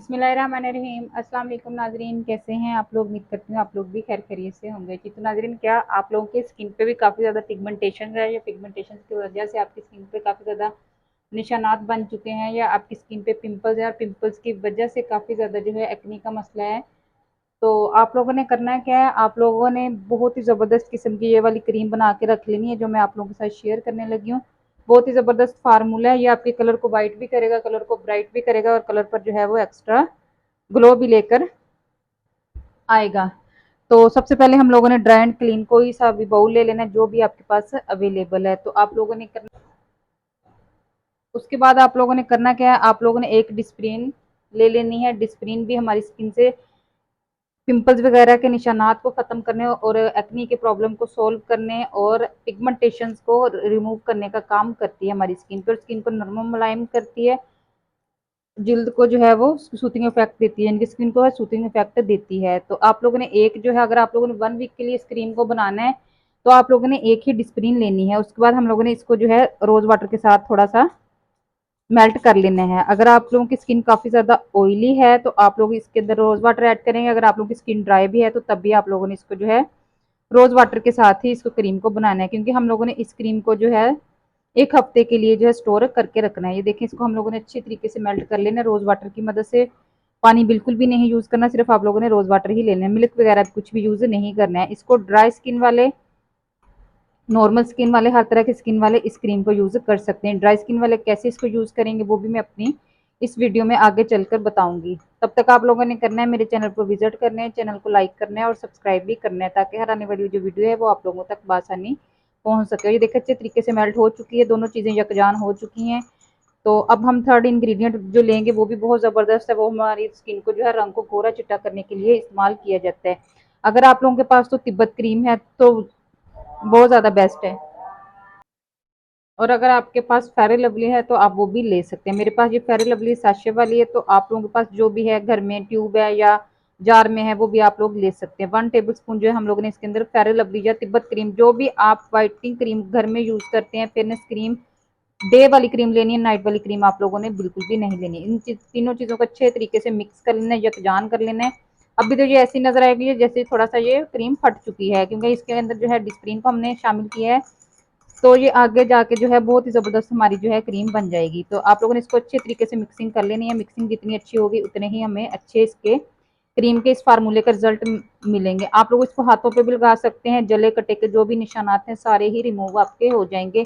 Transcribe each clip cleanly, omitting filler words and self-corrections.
बिस्मिल्लाहिर्रहमानिर्रहीम। अस्सलाम वालेकुम नाजरीन, कैसे हैं आप लोग? उम्मीद करती हूँ आप लोग भी खैर खैरियत से होंगे। जी तो नाजरीन, क्या आप लोगों की स्किन पे भी काफ़ी ज़्यादा पिगमेंटेशन है, या पिगमेंटेशन की वजह से आपकी स्किन पे काफ़ी ज़्यादा निशानात बन चुके हैं, या आपकी स्किन पे पिंपल्स है और पिंपल्स की वजह से काफ़ी ज़्यादा जो है एक्ने का मसला है? तो आप लोगों ने करना है क्या है, आप लोगों ने बहुत ही ज़बरदस्त किस्म की ये वाली क्रीम बना के रख लेनी है, जो मैं आप लोगों के साथ शेयर करने लगी हूँ। बहुत ही ज़बरदस्त फार्मूला है, ये आपके कलर को वाइट भी करेगा, कलर को ब्राइट भी करेगा, और कलर पर जो है वो एक्स्ट्रा ग्लो भी लेकर आएगा। तो सबसे पहले हम लोगों ने ड्राई एंड क्लीन कोई सा भी बाउल ले लेना है, जो भी आपके पास अवेलेबल है। तो आप लोगों ने करना, उसके बाद आप लोगों ने करना क्या है, आप लोगों ने एक डिस्प्रिन ले लेनी है। डिस्प्रिन भी हमारी स्किन से पिंपल्स वगैरह के निशानात को ख़त्म करने और एक्नी के प्रॉब्लम को सॉल्व करने और पिगमेंटेशंस को रिमूव करने का काम करती है हमारी स्किन पर। स्किन को नरम मुलायम करती है, जिल्द को जो है वो सूथिंग इफेक्ट देती है, इनकी स्किन को सूथिंग इफेक्ट देती है। तो आप लोगों ने एक जो है, अगर आप लोगों ने 1 वीक के लिए इस क्रीम को बनाना है, तो आप लोगों ने एक ही डिस्प्रिन लेनी है। उसके बाद हम लोगों ने इसको जो है रोज़ वाटर के साथ थोड़ा सा मेल्ट कर लेना है। अगर आप लोगों की स्किन काफ़ी ज़्यादा ऑयली है, तो आप लोग इसके अंदर रोज़ वाटर ऐड करेंगे। अगर आप लोगों की स्किन ड्राई भी है, तो तब भी आप लोगों ने इसको जो है रोज़ वाटर के साथ ही इसको क्रीम को बनाना है, क्योंकि हम लोगों ने इस क्रीम को जो है 1 हफ्ते के लिए जो है स्टोर करके रखना है। ये देखिए, इसको हम लोगों ने अच्छी तरीके से मेल्ट कर लेना है रोज़ वाटर की मदद से। पानी बिल्कुल भी नहीं यूज़ करना, सिर्फ आप लोगों ने रोज़ वाटर ही लेना है, मिल्क वगैरह कुछ भी यूज़ नहीं करना है। इसको ड्राई स्किन वाले, नॉर्मल स्किन वाले, हर तरह की स्किन वाले इस क्रीम को यूज़ कर सकते हैं। ड्राई स्किन वाले कैसे इसको यूज़ करेंगे, वो भी मैं अपनी इस वीडियो में आगे चलकर बताऊंगी। तब तक आप लोगों ने करना है, मेरे चैनल पर विजिट करना है, चैनल को लाइक करना है और सब्सक्राइब भी करना है, ताकि हर आने वाली जो वीडियो है वो आप लोगों तक बआसानी पहुंच सके। ये देखिए, अच्छे तरीके से मेल्ट हो चुकी है, दोनों चीज़ें यकजान हो चुकी हैं। तो अब हम थर्ड इंग्रेडिएंट जो लेंगे, वो भी बहुत ज़बरदस्त है। वो हमारी स्किन को जो है रंग को गोरा चिट्टा करने के लिए इस्तेमाल किया जाता है। अगर आप लोगों के पास तो तिब्बत क्रीम है, तो बहुत ज़्यादा बेस्ट है। और अगर आपके पास फेयर लवली है, तो आप वो भी ले सकते हैं। मेरे पास ये फेयर लवली साशे वाली है, तो आप लोगों के पास जो भी है घर में, ट्यूब है या जार में है, वो भी आप लोग ले सकते हैं। 1 टेबल स्पून जो है हम लोगों ने इसके अंदर फेयर लवली या तिब्बत क्रीम, जो भी आप व्हाइटनिंग क्रीम घर में यूज करते हैं, फेयरनेस क्रीम, डे वाली क्रीम लेनी है, नाइट वाली क्रीम आप लोगों ने बिल्कुल भी नहीं लेनी। इन तीनों चीज़ों को अच्छे तरीके से मिक्स कर लेना है, यकजान कर लेना है। अभी तो ये ऐसी नजर आएगी जैसे थोड़ा सा ये क्रीम फट चुकी है, क्योंकि इसके अंदर जो है डिस्प्रिन को हमने शामिल किया है। तो ये आगे जाके जो है बहुत ही ज़बरदस्त हमारी जो है क्रीम बन जाएगी। तो आप लोगों ने इसको अच्छे तरीके से मिक्सिंग कर लेनी है। मिक्सिंग जितनी अच्छी होगी, उतने ही हमें अच्छे इसके क्रीम के इस फार्मूले का रिजल्ट मिलेंगे। आप लोग इसको हाथों पे भी लगा सकते हैं, जले कटे के जो भी निशानात हैं सारे ही रिमूव आपके हो जाएंगे।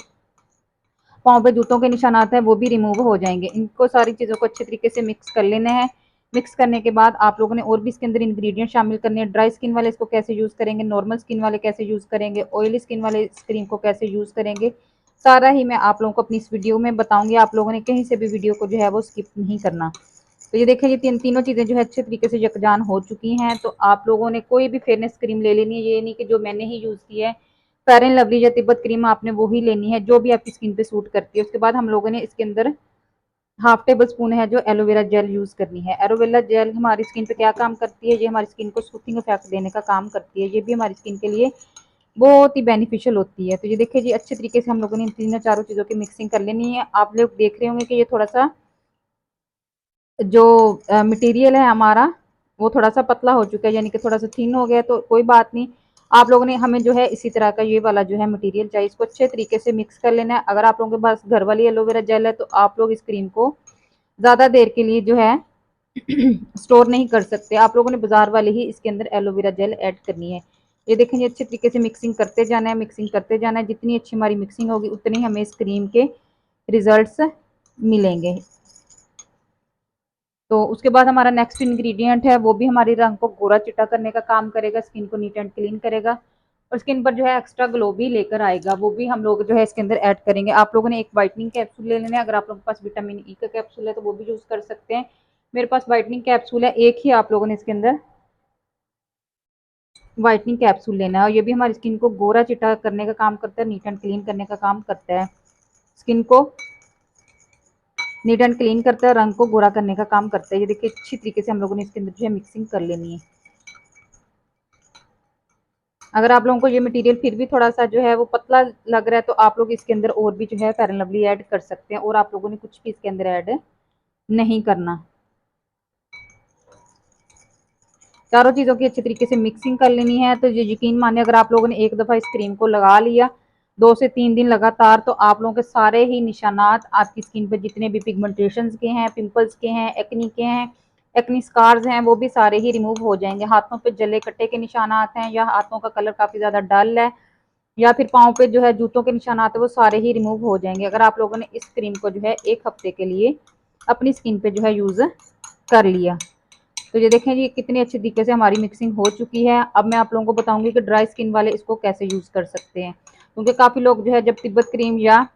पाँव पे जूतों के निशानात हैं, वो भी रिमूव हो जाएंगे। इनको सारी चीज़ों को अच्छे तरीके से मिक्स कर लेना है। मिक्स करने के बाद आप लोगों ने और भी इसके अंदर इंग्रेडिएंट शामिल करने हैं। ड्राई स्किन वाले इसको कैसे यूज़ करेंगे, नॉर्मल स्किन वाले कैसे यूज़ करेंगे, ऑयली स्किन वाले इस क्रीम को कैसे यूज़ करेंगे, सारा ही मैं आप लोगों को अपनी इस वीडियो में बताऊंगी। आप लोगों ने कहीं से भी वीडियो को जो है वो स्किप नहीं करना। तो ये देखिए, ये तीनों चीज़ें जो है अच्छे तरीके से यकजान हो चुकी हैं। तो आप लोगों ने कोई भी फेयरनेस क्रीम ले लेनी है, ये नहीं कि जो मैंने ही यूज़ की है। फेयर एंड लवली या तिब्बत क्रीम आपने वो ही लेनी है, जो भी आपकी स्किन पे सूट करती है। उसके बाद हम लोगों ने इसके अंदर 1/2 टेबल स्पून है जो एलोवेरा जेल यूज़ करनी है। एलोवेरा जेल हमारी स्किन पे क्या काम करती है, ये हमारी स्किन को सूथिंग इफेक्ट देने का काम करती है। ये भी हमारी स्किन के लिए बहुत ही बेनिफिशियल होती है। तो ये देखिए जी, अच्छे तरीके से हम लोगों ने इन तीनों चारों चीज़ों की मिक्सिंग कर लेनी है। आप लोग देख रहे होंगे कि ये थोड़ा सा जो मटेरियल है हमारा, वो थोड़ा सा पतला हो चुका है, यानी कि थोड़ा सा थिन हो गया। तो कोई बात नहीं, आप लोगों ने, हमें जो है इसी तरह का ये वाला जो है मटेरियल चाहिए। इसको अच्छे तरीके से मिक्स कर लेना है। अगर आप लोगों के पास घर वाली एलोवेरा जेल है, तो आप लोग इस क्रीम को ज़्यादा देर के लिए जो है स्टोर नहीं कर सकते। आप लोगों ने बाजार वाले ही इसके अंदर एलोवेरा जेल ऐड करनी है। ये देखेंगे, अच्छे तरीके से मिक्सिंग करते जाना है, मिक्सिंग करते जाना है। जितनी अच्छी हमारी मिक्सिंग होगी, उतनी हमें इस क्रीम के रिजल्ट्स मिलेंगे। तो उसके बाद हमारा नेक्स्ट इंग्रेडिएंट है, वो भी हमारी रंग को गोरा चिट्टा करने का काम करेगा, स्किन को नीट एंड क्लीन करेगा और स्किन पर जो है एक्स्ट्रा ग्लो भी लेकर आएगा। वो भी हम लोग जो है इसके अंदर ऐड करेंगे। आप लोगों ने एक वाइटनिंग कैप्सूल ले लेना है। अगर आप लोगों के पास विटामिन ई का कैप्सूल है, तो वो भी यूज़ कर सकते हैं। मेरे पास वाइटनिंग कैप्सूल है, एक ही आप लोगों ने इसके अंदर व्हाइटनिंग कैप्सूल लेना है। और ये भी हमारी स्किन को गोरा चिट्टा करने का काम करता है, नीट एंड क्लीन करने का काम करता है। स्किन को नीट एंड क्लीन करता है, रंग को गोरा करने का काम करता है। ये देखिए, अच्छी तरीके से हम लोगों ने इसके अंदर जो है मिक्सिंग कर लेनी है। अगर आप लोगों को ये मटेरियल फिर भी थोड़ा सा जो है वो पतला लग रहा है, तो आप लोग इसके अंदर और भी जो है फेयर एंड लवली ऐड कर सकते हैं, और आप लोगों ने कुछ भी इसके अंदर ऐड नहीं करना। चारों चीज़ों की अच्छी तरीके से मिक्सिंग कर लेनी है। तो ये यकीन मानिए अगर आप लोगों ने एक दफ़ा इस क्रीम को लगा लिया 2 से 3 दिन लगातार, तो आप लोगों के सारे ही निशानात आपकी स्किन पे जितने भी पिगमेंटेशंस के हैं, पिंपल्स के हैं, एक्नी के हैं, एक्नी स्कार्स हैं, वो भी सारे ही रिमूव हो जाएंगे। हाथों पे जले कट्टे के निशानात हैं या हाथों का कलर काफ़ी ज़्यादा डल है या फिर पाँव पे जो है जूतों के निशानात है, वो सारे ही रिमूव हो जाएंगे अगर आप लोगों ने इस क्रीम को जो है 1 हफ्ते के लिए अपनी स्किन पे जो है यूज़ कर लिया। तो ये देखें जी कितनी अच्छी तरीके से हमारी मिक्सिंग हो चुकी है। अब मैं आप लोगों को बताऊंगी कि ड्राई स्किन वाले इसको कैसे यूज़ कर सकते हैं, क्योंकि काफ़ी लोग जो है जब तिब्बत क्रीम या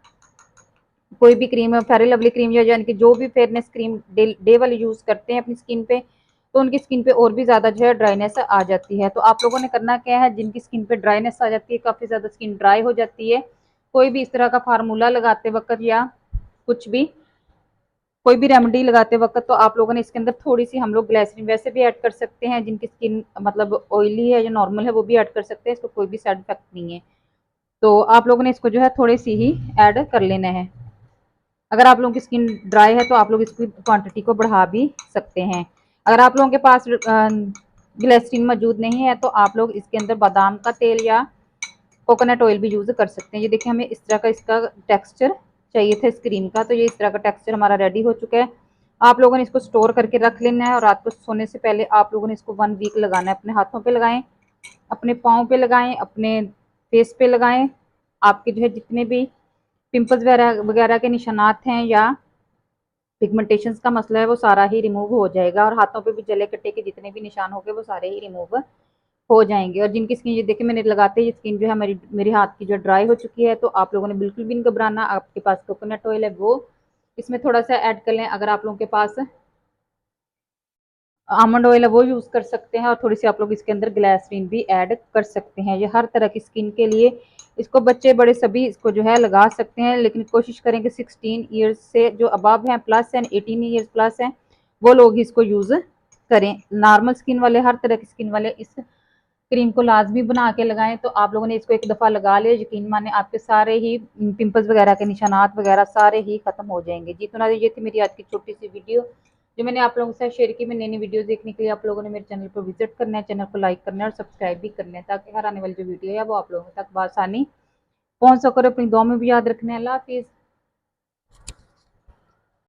कोई भी क्रीम, फेयर लवली क्रीम या यानी कि जो भी फेयरनेस क्रीम डे वाली यूज़ करते हैं अपनी स्किन पे, तो उनकी स्किन पे और भी ज़्यादा जो है ड्राइनेस आ जाती है। तो आप लोगों ने करना क्या है, जिनकी स्किन पे ड्राइनेस आ जाती है, काफ़ी ज़्यादा स्किन ड्राई हो जाती है, कोई भी इस तरह का फार्मूला लगाते वक्त या कुछ भी कोई भी रेमेडी लगाते वक्त, तो आप लोगों ने इसके अंदर थोड़ी सी हम लोग ग्लिसरीन वैसे भी ऐड कर सकते हैं, जिनकी स्किन मतलब ऑयली है या नॉर्मल है वो भी ऐड कर सकते हैं, इसको कोई भी साइड इफेक्ट नहीं है। तो आप लोगों ने इसको जो है थोड़ी सी ही ऐड कर लेना है। अगर आप लोगों की स्किन ड्राई है तो आप लोग इसकी क्वांटिटी को बढ़ा भी सकते हैं। अगर आप लोगों के पास ग्लिसरीन मौजूद नहीं है तो आप लोग इसके अंदर बादाम का तेल या कोकोनट ऑयल भी यूज़ कर सकते हैं। ये देखिए हमें इस तरह का इसका टेक्सचर चाहिए था इस क्रीम का, तो ये इस तरह का टेक्सचर हमारा रेडी हो चुका है। आप लोगों ने इसको स्टोर करके रख लेना है और रात को सोने से पहले आप लोगों ने इसको 1 वीक लगाना है। अपने हाथों पे लगाएं, अपने पाँव पे लगाएं, अपने फेस पे लगाएं। आपके जो है जितने भी पिंपल्स वगैरह वगैरह के निशानात हैं या पिगमेंटेशंस का मसला है वो सारा ही रिमूव हो जाएगा, और हाथों पे भी जले कट्टे के जितने भी निशान होंगे वो सारे ही रिमूव हो जाएंगे। और जिनकी स्किन ये देखिए मैंने लगाते ही स्किन जो है मेरी हाथ की जो ड्राई हो चुकी है, तो आप लोगों ने बिल्कुल भी नहीं घबराना। आपके पास कोकोनट ऑयल है वो इसमें थोड़ा सा ऐड कर लें। अगर आप लोगों के पास आमंड ऑयल है वो यूज़ कर सकते हैं, और थोड़ी सी आप लोग इसके अंदर ग्लिसरीन भी ऐड कर सकते हैं। ये हर तरह की स्किन के लिए, इसको बच्चे बड़े सभी इसको जो है लगा सकते हैं, लेकिन कोशिश करें कि 16 ईयर्स से जो अबव हैं प्लस हैं, 18 ईयर्स प्लस हैं, वो लोग ही इसको यूज़ करें। नॉर्मल स्किन वाले, हर तरह की स्किन वाले इस क्रीम को लाजमी बना के लगाएं। तो आप लोगों ने इसको एक दफ़ा लगा लिया, यकीन माने आपके सारे ही पिंपल्स वगैरह के निशानात वगैरह सारे ही खत्म हो जाएंगे। जितना ये थी मेरी आज की छोटी सी वीडियो जो मैंने आप लोगों के साथ शेयर की। मैं नई नई वीडियो देखने के लिए आप लोगों ने मेरे चैनल पर विजिट करना है, चैनल को लाइक करना है और सब्सक्राइब भी करना है, ताकि हर आने वाली जो वीडियो है वो आप लोगों तक बआसानी पहुंच सके। अपनी दुआ में भी याद रखना है। अल्लाह हाफिज़।